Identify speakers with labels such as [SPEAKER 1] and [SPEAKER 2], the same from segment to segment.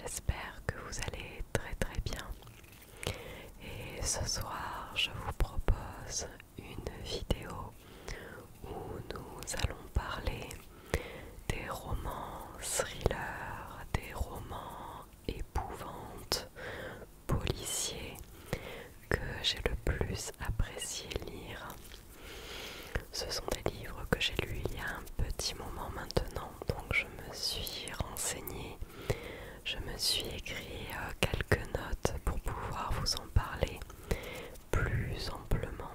[SPEAKER 1] j'espère que vous allez très très bien. Et ce soir, je vous propose une vidéo où nous allons parler des romans thrillers, des romans épouvantes, policiers que j'ai le plus apprécié lire. Ce sont des livres que j'ai lus il y a un petit moment maintenant, donc je me suis renseignée, je me suis écrit quelques notes pour pouvoir vous en parler plus amplement.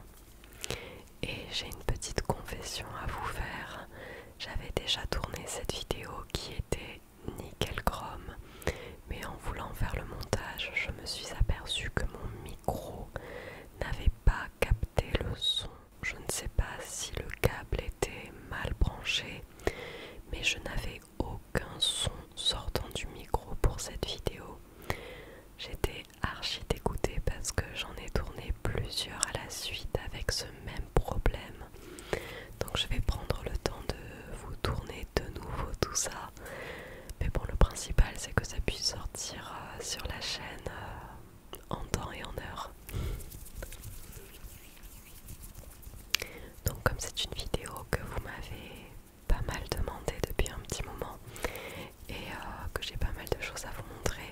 [SPEAKER 1] Et j'ai une petite confession à vous faire. J'avais déjà tourné cette vidéo qui était nickel chrome, mais en voulant faire le montage, je me suis aperçue que mon micro n'avait pas capté le son. Je ne sais pas si le câble était mal branché, mais je n'avais aucun son sortant du micro pour cette vidéo. J'étais archi dégoûtée parce que j'en ai tourné plusieurs à la suite avec ce même problème. Donc je vais prendre le temps de vous tourner de nouveau tout ça. Mais bon, le principal c'est que ça puisse sortir sur la chaîne en temps et en heure. Donc comme c'est une vidéo que vous m'avez pas mal demandé depuis un petit moment et que j'ai pas mal de choses à vous montrer,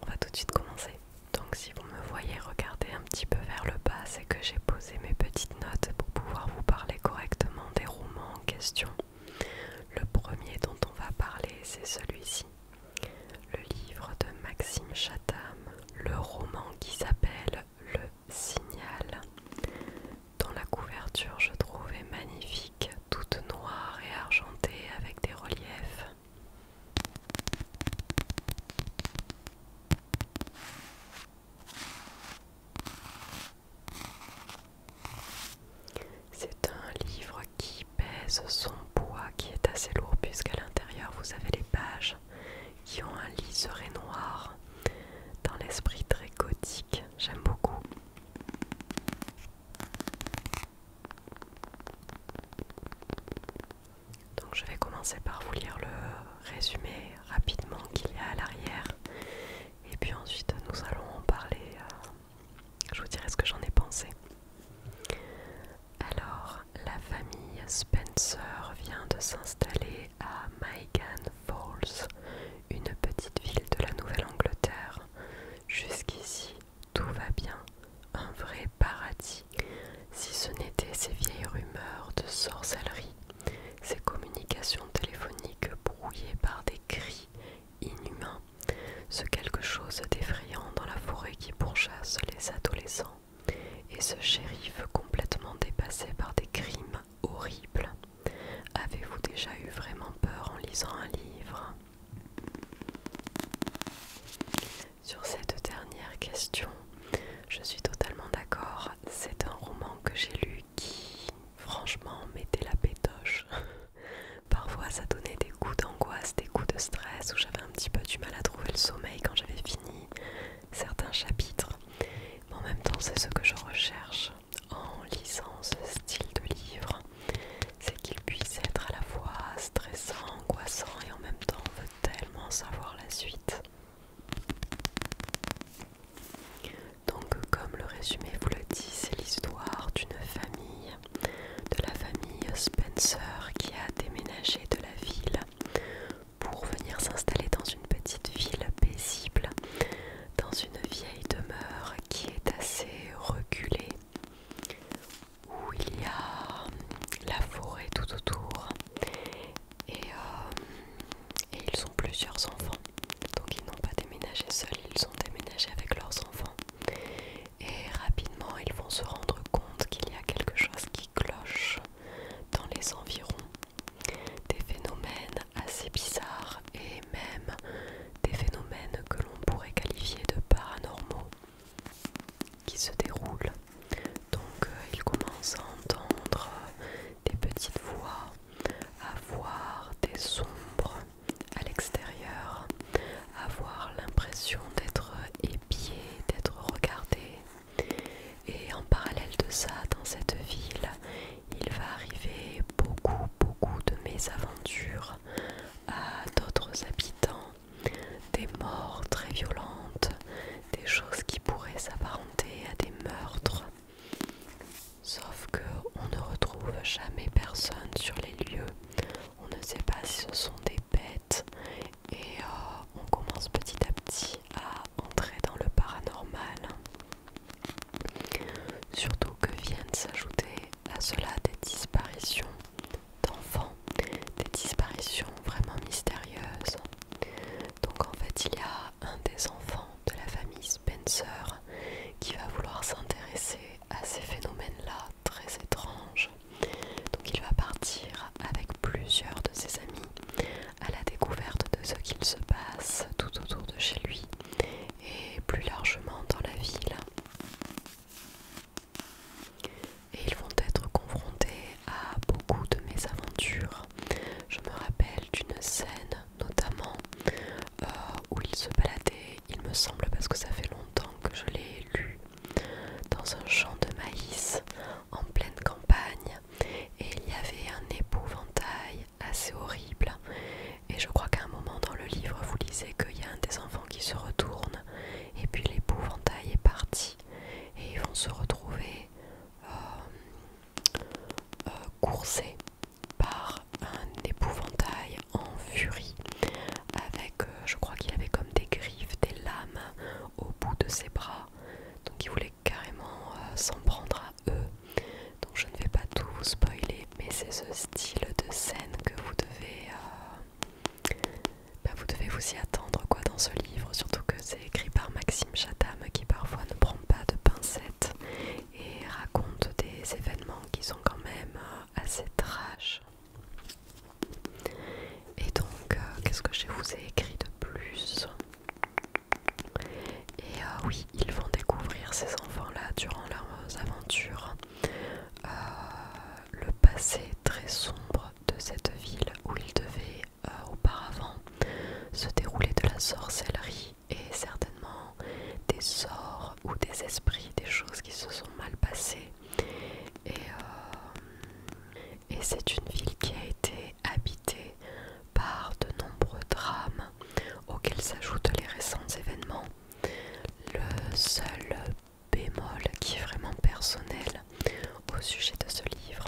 [SPEAKER 1] on va tout de suite commencer. Donc si vous me voyez regarder un petit peu vers le bas, c'est que j'ai posé mes petites notes pour pouvoir vous parler correctement des romans en question. Le premier dont on va parler, c'est celui-ci. Le livre de Maxime Chatham, le roman qui s'appelle Le Signal, dont la couverture je trouve est magnifique, toute noire et argentée avec des reliefs. C'est un livre qui pèse son poids, qui est assez lourd puisqu'à l'intérieur vous avez les pages qui ont un liseré noir dans l'esprit très gothique. J'aime beaucoup. Donc je vais commencer par vous lire le résumé rapidement qu'il y a à l'arrière et puis ensuite nous allons en parler. Je vous dirai ce que j'en ai pensé. Alors, la famille Spencer vient de s'installer à Mygan Falls, une petite ville de la Nouvelle-Angleterre. Jusqu'ici, tout va bien, un vrai paradis, si ce n'était ces vieilles rumeurs de sorcellerie, ces communications téléphoniques brouillées par des cris inhumains, ce quelque chose d'effrayant dans la forêt qui pourchasse les adolescents, et ce shérif complètement dépassé par des crimes horribles. Avez-vous déjà eu vraiment peur en lisant un livre? Sur cette dernière question, je suis totalement d'accord. C'est un roman que j'ai lu qui, franchement, mettait la pétoche. Parfois, ça donnait des coups d'angoisse, des coups de stress, où j'avais un petit peu du mal à trouver le sommeil quand j'avais fini certains chapitres. Mais en même temps, c'est ce que je recherche en lisant ce style de livre. C'est qu'il puisse être à la fois stressant, angoissant et en même temps on veut tellement savoir la suite. Donc comme le résumé vous le dit, c'est l'histoire d'une famille, de la famille Spencer qui a déménagé de la ville pour venir s'installer dans une petite ville paisible, dans une vieille demeure qui est assez reculée, où il y a la forêt tout autour et ils ont plusieurs enfants. Donc ils n'ont pas déménagé seuls, ils ont déménagé avec leurs enfants. Et rapidement ils vont se rendre compte qu'il y a quelque chose qui cloche dans les environs. Des phénomènes assez bizarres et même des phénomènes que l'on pourrait qualifier de paranormaux qui se déroulent. Donc ils commencent à entendre des petites voix, à voir des ombres à l'extérieur vous y attendre quoi dans ce livre, surtout que c'est écrit par Maxime Chatham qui parfois ne prend pas de pincettes et raconte des événements qui sont quand même assez trash. Et donc qu'est-ce que je vous ai écrit de plus? Et oui, ils vont découvrir ces enfants-là durant leurs aventures le passé très sombre de cette ville où il devait auparavant se dérouler de la sorcellerie et certainement des sorts ou des esprits, des choses qui se sont mal passées. Et c'est une ville qui a été habitée par de nombreux drames auxquels s'ajoutent les récents événements. Le seul bémol qui est vraiment personnel au sujet de ce livre,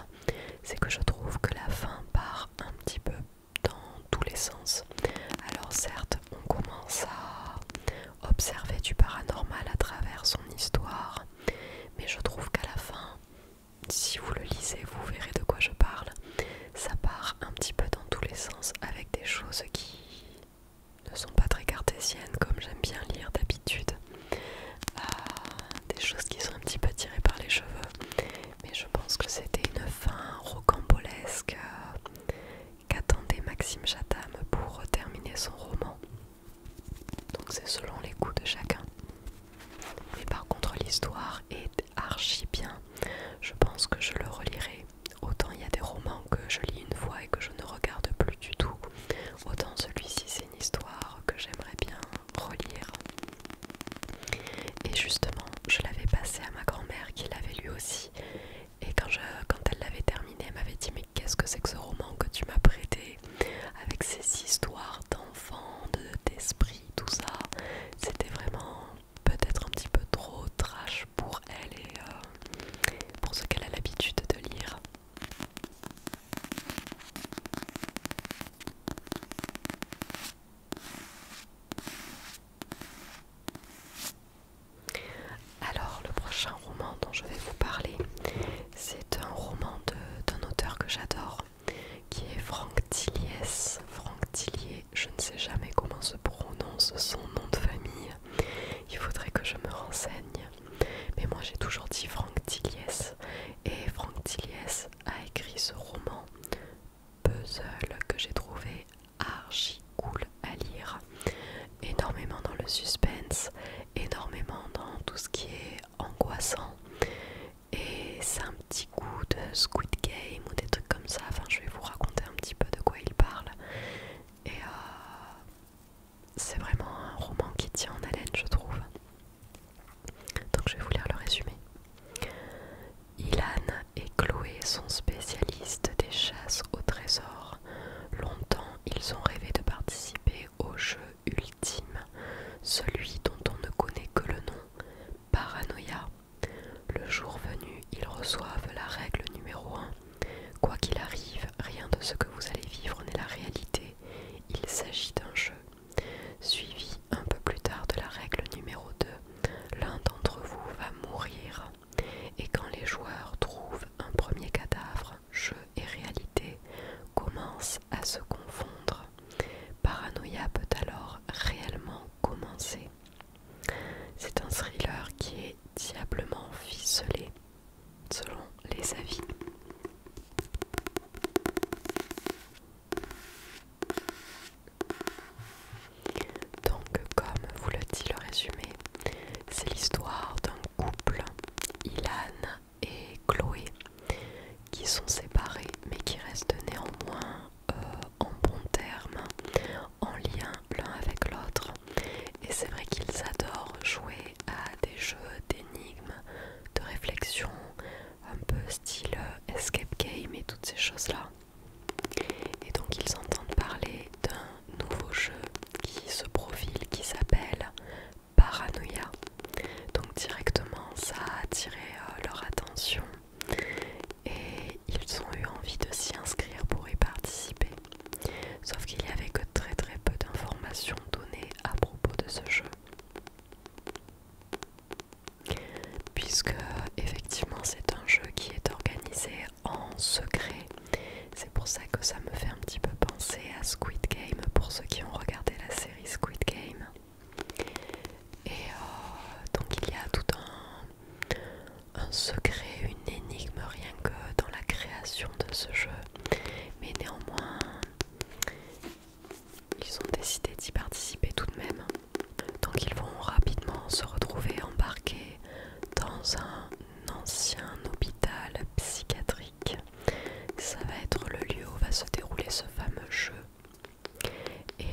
[SPEAKER 1] c'est que je trouve que la fin part un petit peu dans tous les sens. Alors certes, on commence à observer du paranormal à travers son histoire, mais je trouve qu'à la fin, si vous le lisez, vous verrez de quoi je parle. Ça part un petit peu dans tous les sens avec des choses qui ne sont pas très cartésiennes comme j'aime bien lire d'habitude. Des choses qui sont un petit peu tirées par les cheveux. Mais je pense que c'était une fin rocambolesque qu'attendait Maxime Chatham pour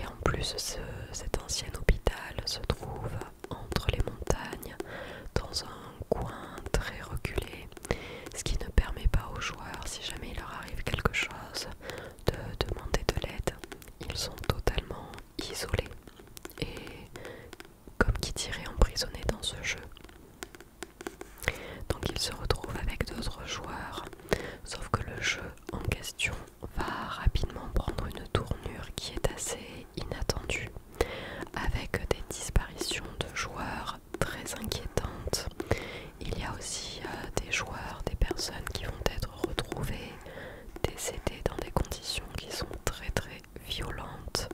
[SPEAKER 1] en plus, cet ancien hôpital se trouve entre les montagnes, dans un coin très reculé, ce qui ne permet pas aux joueurs, si jamais il leur arrive quelque chose, de demander de l'aide. Ils sont totalement isolés et, comme qui dirait, emprisonnés dans ce jeu. Donc ils se retrouvent avec d'autres joueurs, sauf que le jeu en question va rapidement prendre une tournure qui est assez inattendue, avec des disparitions de joueurs très inquiétantes. Il y a aussi des joueurs, des personnes qui vont être retrouvées décédées dans des conditions qui sont très très violentes.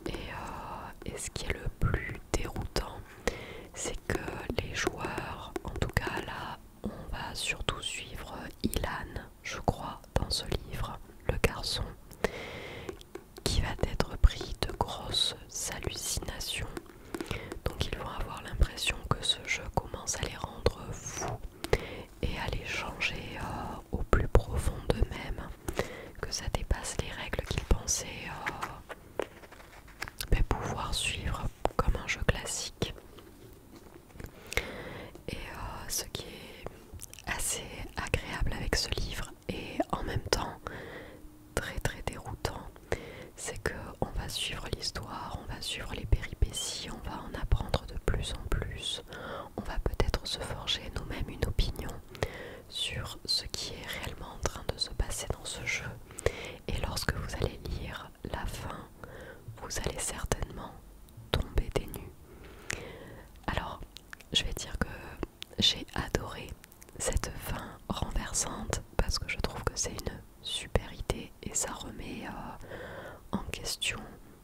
[SPEAKER 1] Et ce qui est le plus déroutant, c'est que les joueurs, en tout cas là, on va surtout suivre Ilan, je crois, dans ce livre, le garçon, qui va être pris de grosses hallucinations. Donc ils vont avoir l'impression que ce jeu commence à les rendre fous et à les changer au plus profond d'eux-mêmes, que ça dépasse les règles qu'ils pensaient pouvoir suivre comme un jeu classique. Et ce qui est assez agréable avec ce livre et en même temps très très déroutant, c'est que on va suivre l'histoire, on va suivre les péripéties, on va en apprendre de plus en plus, on va peut-être se forger nous-mêmes une opinion sur ce qui est réellement en train de se passer dans ce jeu. Et lorsque vous allez lire la fin, vous allez certainement tomber des nues. Alors, je vais dire que j'ai adoré cette fin renversante parce que je trouve que c'est une super idée et ça remet en question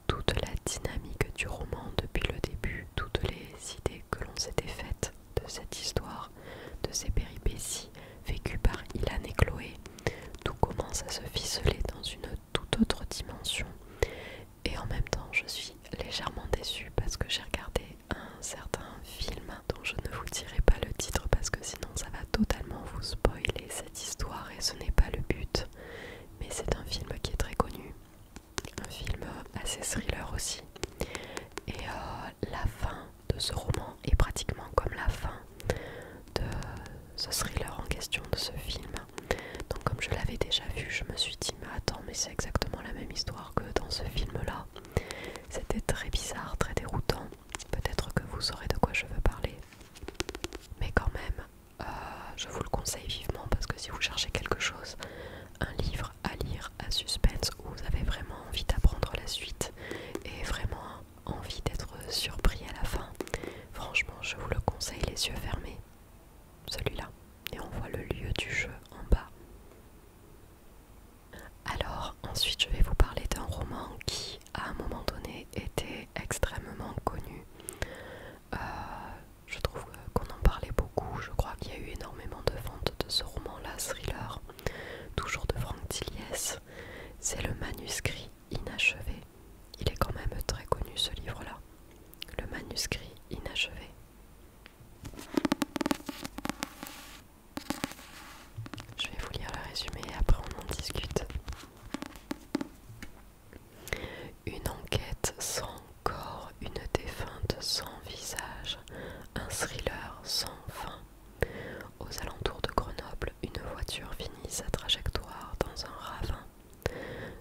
[SPEAKER 1] toute la dynamique du roman depuis le début, toutes les idées que l'on s'était faites de cette histoire, de ces péripéties vécues par Ilan et Chloé. Tout commence à se ficeler dans une toute autre dimension. Et en même temps, je suis légèrement déçue parce que j'ai regardé un certain film dont je ne vous dirai pas le titre parce que sinon ça va totalement vous spoiler cette histoire et ce n'est pas le but. Mais c'est un film qui est très connu, un film assez thriller aussi. Et la fin de ce roman est pratiquement comme la fin de ce thriller en question, de ce film. Donc comme je l'avais déjà vu, je me suis dit mais attends, mais c'est exactement la même histoire que dans ce film là. C'était très bizarre, très déroutant. Peut-être que vous saurez de quoi je veux parler. Mais quand même, je vous le conseille vivement parce que si vous cherchez quelque chose, un livre à lire à suspense où vous avez vraiment envie d'apprendre la suite et vraiment envie d'être surpris à la fin, franchement je vous le conseille les yeux fermés. Celui-là. Et on voit le lieu du jeu en bas. Alors ensuite je vais vous parler d'un roman qui à un moment donné était extrêmement connu. Je trouve qu'on en parlait beaucoup, je crois qu'il y a eu énormément de ventes de ce roman-là, thriller, toujours de Franck Tilliès. C'est le manuscrit inachevé. Il est quand même très connu ce livre-là. Le manuscrit inachevé. Je vais vous lire le résumé et après on en discute. Une enquête sans corps, une défunte sans visage, un thriller sans fin. Aux alentours de Grenoble, une voiture finit sa trajectoire dans un ravin.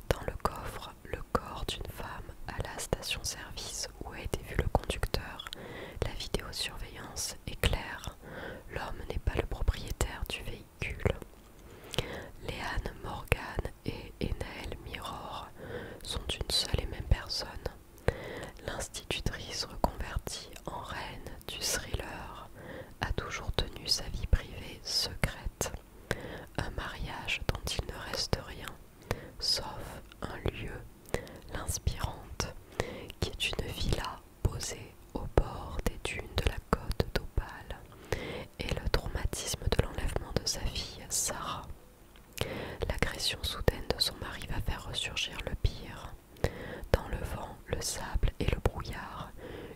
[SPEAKER 1] Dans le coffre, le corps d'une femme à la station-service où a été vu le conducteur. La vidéosurveillance est claire. L'homme n'est pas le propriétaire du véhicule. Léane Morgan et Enaël Miror sont une seule et même personne. L'institutrice reconvertie en reine du thriller a toujours tenu sa vie privée secrète. Un mariage dont il ne reste rien, sauf un lieu, l'Inspirante, qui est une villa posée au bord des dunes de la côte d'Opale, et le traumatisme de l'enlèvement de sa fille Sarah. L'agression soudaine de son mari va faire ressurgir le pire. Dans le vent, le sable et le brouillard,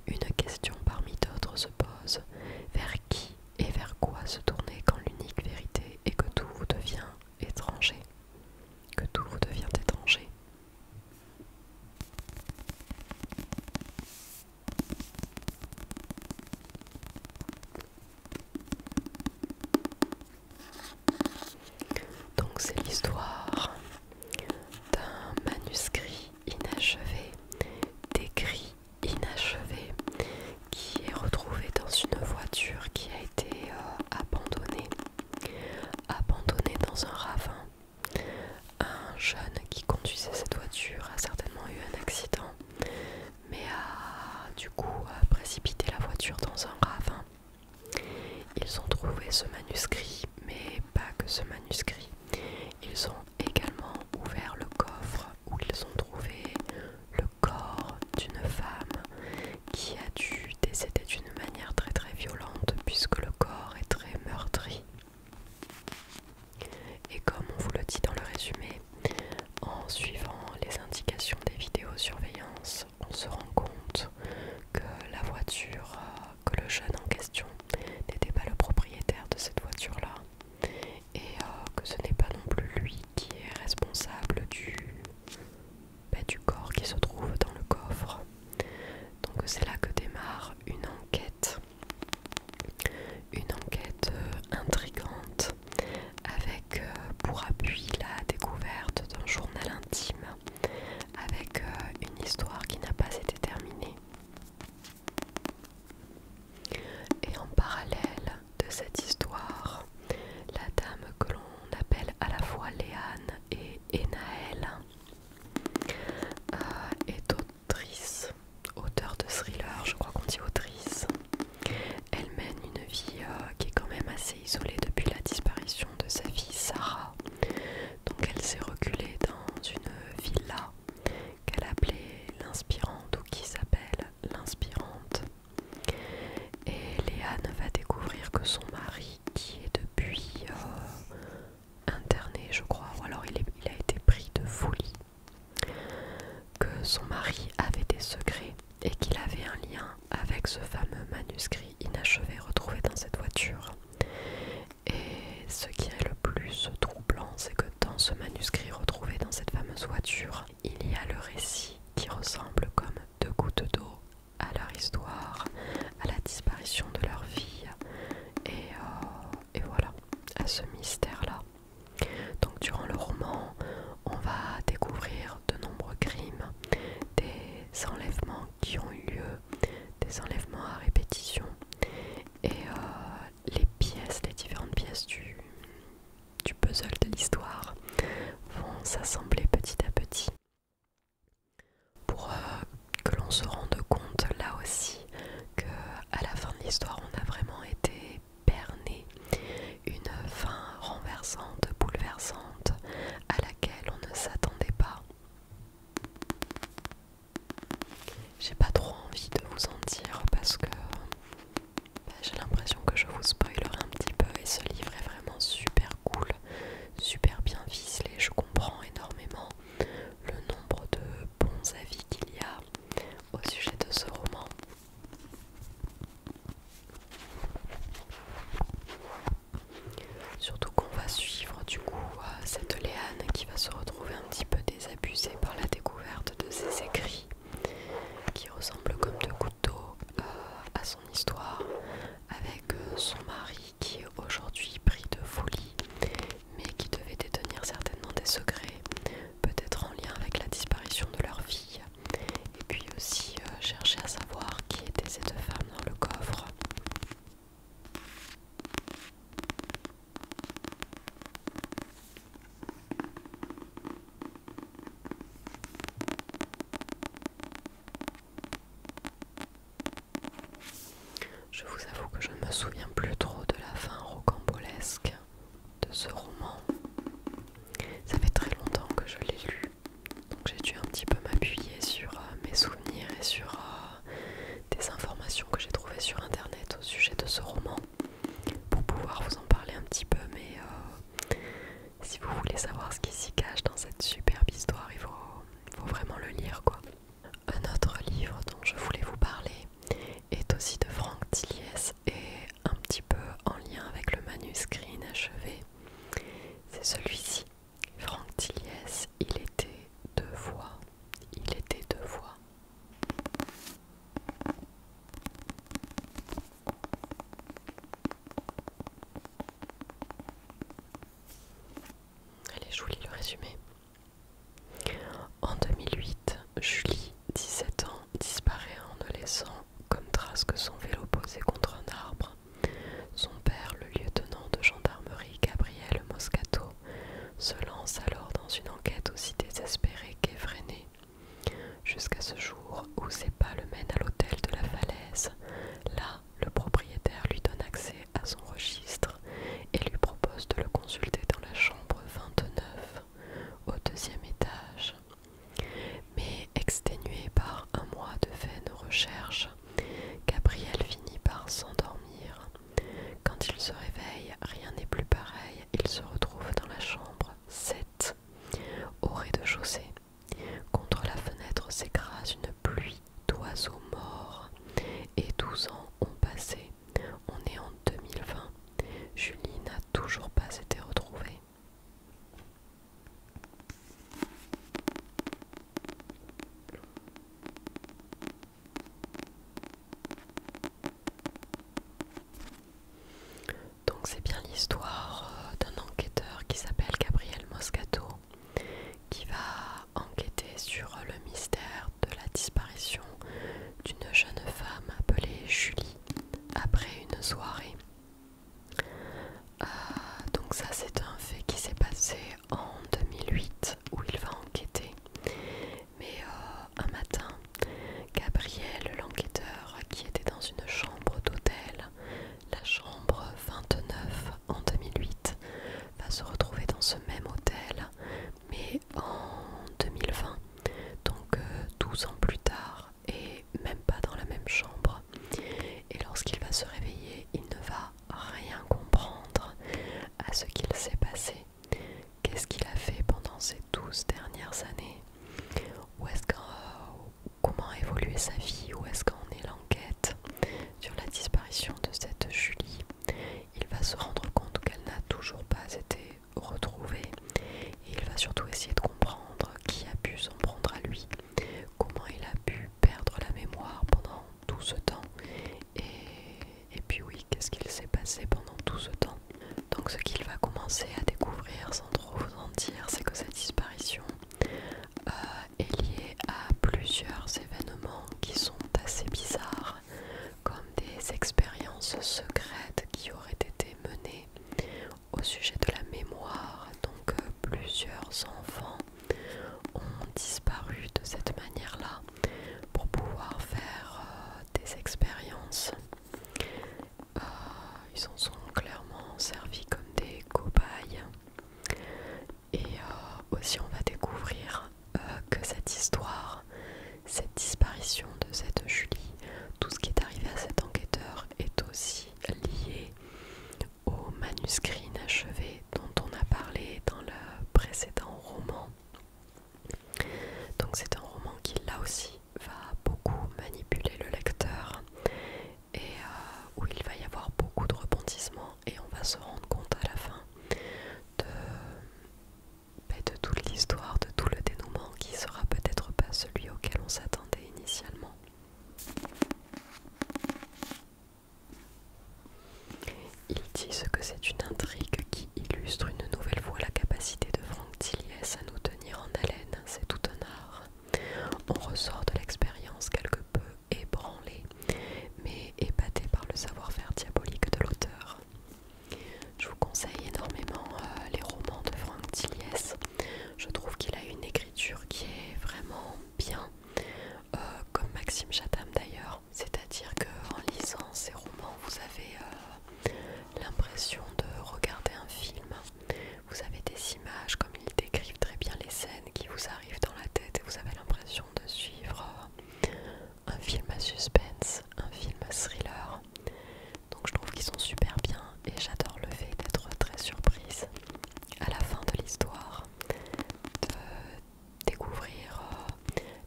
[SPEAKER 1] une question parmi d'autres se pose. Vers qui et vers quoi se tourner quand l'unique vérité est que tout vous devient étranger. Que tout vous devient étranger. manuscrit avait des secrets et qu'il avait un lien avec ce fameux manuscrit inachevé retrouvé dans cette voiture. Et ce qui est le plus troublant, c'est que dans ce manuscrit retrouvé dans cette fameuse voiture, il y a le récit qui ressemble comme deux gouttes d'eau à leur histoire, à la disparition de leur fille et voilà, à ce mystère-là. Donc durant le roman, on va découvrir de nombreux crimes, des enlèvements qui ont eu lieu, des enlèvements à répétition et les différentes pièces du puzzle de l'histoire vont s'assembler petit à petit pour que l'on se rende compte là aussi que à la fin de l'histoire on a vraiment été berné, une fin renversante, bouleversante à laquelle on ne s'attendait pas. J'ai pas trop envie de vous en dire parce que j'ai l'impression que je vous spoilerai un petit peu et ce livre est vraiment super cool, super bien ficelé. Je comprends énormément le nombre de bons avis qu'il y a au sujet de ce roman. Surtout qu'on va suivre du coup cette Léane qui va se retrouver un petit peu désabusée par la découverte de ses écrits qui ressemblent évoluer sa vie, où est-ce qu'en est l'enquête sur la disparition de cette Julie. Il va se rendre compte qu'elle n'a toujours pas été retrouvée et il va surtout essayer de comprendre qui a pu s'en prendre à lui, comment il a pu perdre la mémoire pendant tout ce temps et puis oui, qu'est-ce qu'il s'est passé pendant tout ce temps. Donc ce qu'il va commencer à découvrir sans trop vous en dire, c'est que cette disparition est liée à plusieurs événements qui sont assez bizarres, comme des expériences secrètes qui auraient été menées au sujet de la mémoire. Donc plusieurs enfants ont disparu de cette manière-là pour pouvoir faire des expériences. Ils s'en sont clairement servis comme des cobayes. Et aussi on va découvrir que cette histoire, cette disparition de cette Julie, tout ce qui est arrivé à cet enquêteur est aussi lié au manuscrit inachevé dont on a parlé dans le précédent roman. Donc c'est un roman qui là aussi va beaucoup manipuler le lecteur et où il va y avoir beaucoup de rebondissements et on va se rendre compte à la fin de toute l'histoire, de tout le dénouement qui sera peut-être pas celui auquel on s'attendait initialement. Ils disent que c'est une intrigue qui illustre une nouvelle fois la capacité de Franck Tilliès à nous tenir en haleine. C'est tout un art. On ressort de l'expérience quelque peu ébranlé, mais épaté par le savoir-faire diabolique de l'auteur. Je vous conseille énormément les romans de Franck Tilliès. Je trouve qu'il a une écriture qui est vraiment bien, comme Maxime Chatham d'ailleurs. C'est-à-dire qu'en lisant ses romans, vous avez l'impression de regarder un film. Vous avez des images, comme ils décrivent très bien les scènes qui vous arrivent dans la tête et vous avez l'impression de suivre un film à suspense, un film à thriller. Donc je trouve qu'ils sont super bien et j'adore le fait d'être très surprise à la fin de l'histoire, de découvrir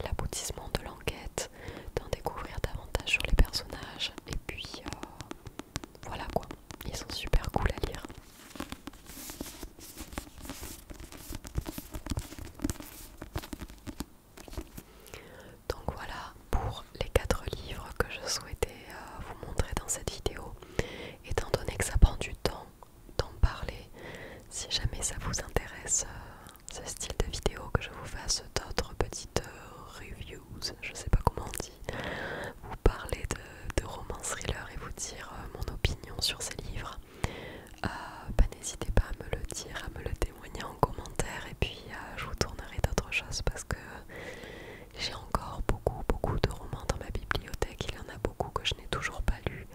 [SPEAKER 1] l'aboutissement de l'enquête, d'en découvrir davantage sur les personnages et puis voilà quoi, ils sont super cool à lire. Donc voilà pour les 4 livres que je souhaitais vous montrer dans cette vidéo. Étant donné que ça prend du temps d'en parler, si jamais ça vous intéresse ce style de vidéo, que je vous fasse d'autres petites reviews, je sais pas comment on dit, vous parler de romans thriller et vous dire mon opinion sur ces livres, n'hésitez pas à me le dire, à me le témoigner en commentaire et puis je vous tournerai d'autres choses parce que j'ai encore beaucoup de romans dans ma bibliothèque. Il y en a beaucoup que je n'ai toujours pas lus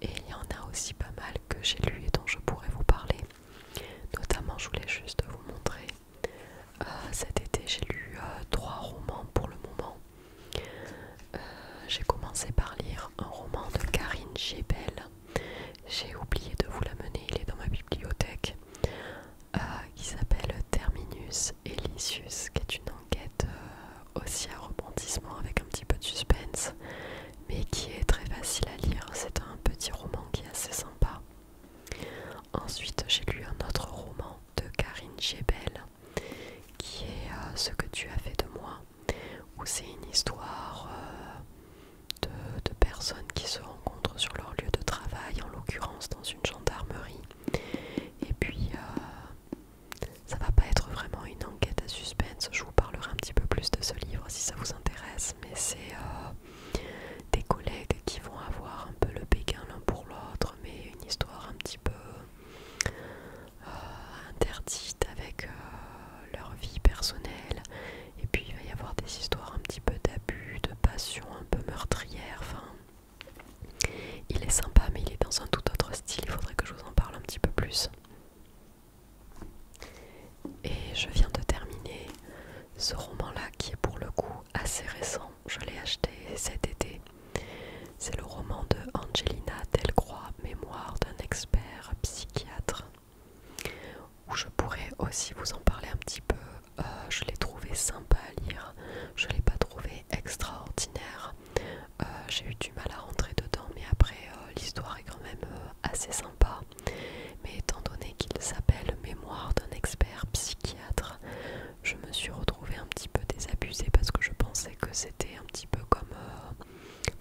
[SPEAKER 1] et il y en a aussi pas mal que j'ai lus et dont je pourrais vous parler. Notamment, je voulais juste vous montrer, cet été j'ai lu 3 romans pour le moment. J'ai commencé par lire un roman de Karine Giebel. J'ai oublié de vous l'amener, il est dans ma bibliothèque, qui s'appelle Terminus Elysius, qui est une enquête aussi à rebondissement avec un petit peu de suspense, mais qui est très facile à lire. C'est un petit roman qui est assez sympa. Ensuite, j'ai lu un autre roman de Karine Giebel, qui est Ce que tu as fait de moi, où c'est une histoire de personnes qui se rencontrent sur leur lieu de travail, en l'occurrence dans une gendarmerie. Et puis ça va pas être vraiment une enquête à suspense, je vous parlerai un petit peu plus de ce livre si ça vous intéresse, mais c'est des collègues qui vont avoir un peu le béguin l'un pour l'autre, mais une histoire un petit peu interdite avec leur vie personnelle. Et puis il va y avoir des histoires un petit peu d'abus, de passion un peu meurtrière. Enfin, il est sympa mais il est dans un tout autre style, il faudrait que je vous en parle un petit peu plus. Et je viens de terminer ce roman là qui est pour le coup assez récent. Je l'ai acheté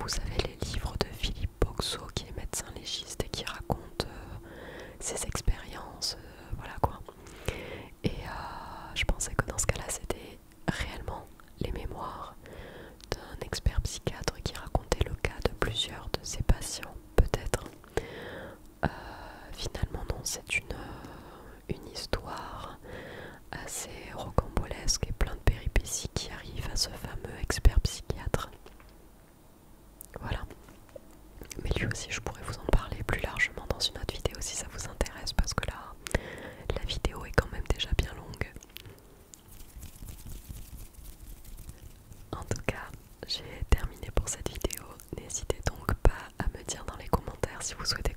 [SPEAKER 1] vous savez, les livres de Philippe Boxeau qui est médecin légiste et qui raconte ses expériences, voilà quoi. Et je pensais que dans ce cas-là, c'était réellement les mémoires d'un expert psychiatre qui racontait le cas de plusieurs de ses patients, peut-être. Finalement non, c'est une histoire assez rocambolesque et plein de péripéties qui arrivent à ce fameux expert psychiatre. Voilà. Mais lui aussi, je pourrais vous en parler plus largement dans une autre vidéo si ça vous intéresse, parce que là, la vidéo est quand même déjà bien longue. En tout cas, j'ai terminé pour cette vidéo. N'hésitez donc pas à me dire dans les commentaires si vous souhaitez